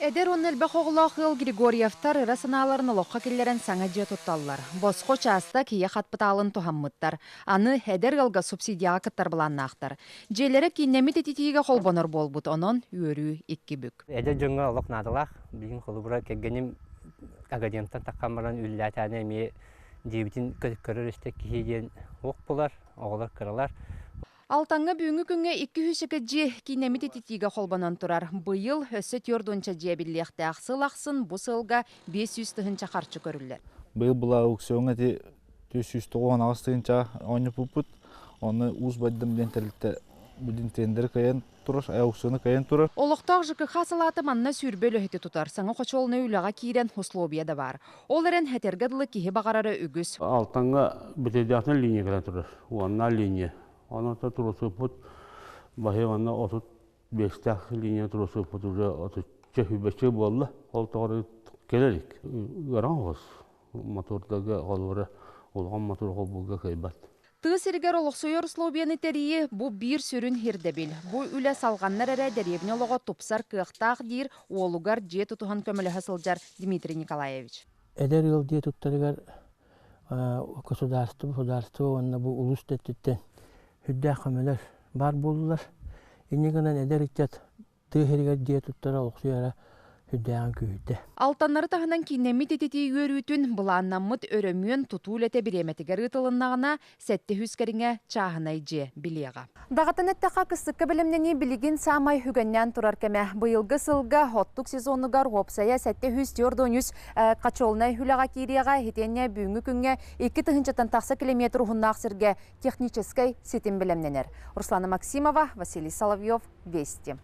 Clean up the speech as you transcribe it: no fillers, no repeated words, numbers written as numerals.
Эдер оннелбек оғылақыл Григорьевтар ырасыналарын олыққа келлерін саңа жия тұтталылар. Босқо часта кие қатпыталын тұхаммыттар. Аны әдер ғылға субсидияға кыттар бұланнақтар. Желері кейнемет ететіге қолбоныр болбут, онын өрі еккі бүк. Эдер жыңға олық надылақ, білін қолыбыра кәгенім академтан таққамыран үлләтәне ме дебітін көрір істек кейден оқ болар, оғылар кырылар. Алтаңға бүгінгі күнге 200 же кейнемет ететіге қолбанан тұрар. Бұйыл өсі тёрдонча же біліқті ақсыл-ақсын бұл сылға 500 тұхынша қарчы көрілер. Бұйыл бұла аукционға де 290 ағыстығынша ойны бұпыт, оны ұз бәддім дентелікті бүдін тендері кайын тұрар, аукционы кайын тұрар. Олықтақ жықы қасылаты манна сүрбел өйті тұтар. Саңа қочолыны үліға кейрен условия да бар. Ол әрін әтергадылы кейі бағарары үгіз. Алтаңға бітедіятын линия кәлі тұрар, уанна линия. Она то трусыпут, бахевана отут бестах линия трусыпут уже отут чехибече болла, ол тоғыры келерик. Гаранғыз мотордага олвара олған мотор қолбуға кайбат. Тыз иргер олықсойыр условияны тәрие бұ бір сүрін хердебіл. Бұ үлі салғаннар әрі дәребіне олығы тупсар кықтақ дейір олугар же тұтуған көмілі хасылжар Дмитрий Николаевич. Эдер ел де тұттарығар государство, онна бұ улус тәттіттен. Хүдді қамелер бар болулар. Енегінен әдер итчат түйхерігер дие тұттара оқсuyara хүддіған күйді. Алтаннары тағынан кейнемет ететі өрүтін бұланнамыт өрөмүйін тұтул әте біреметігер ұтылыннағына сәтті хүскеріңе чағынай же білеға. Дағатын әттіға кыстыққа білімнені білеген самай хүгеннен тұрар кәмә. Бұйылғы сылға хоттық сезонығар опсая сәтті хүс тёрдонюс қачолынай хүліға кейреға хетенне бүгінгі күнге 2 тұхынчатан тақсы километр ұғыннақ сірге техническай сетім білімненер. Руслана Максимова, Василий Соловьев, Вести.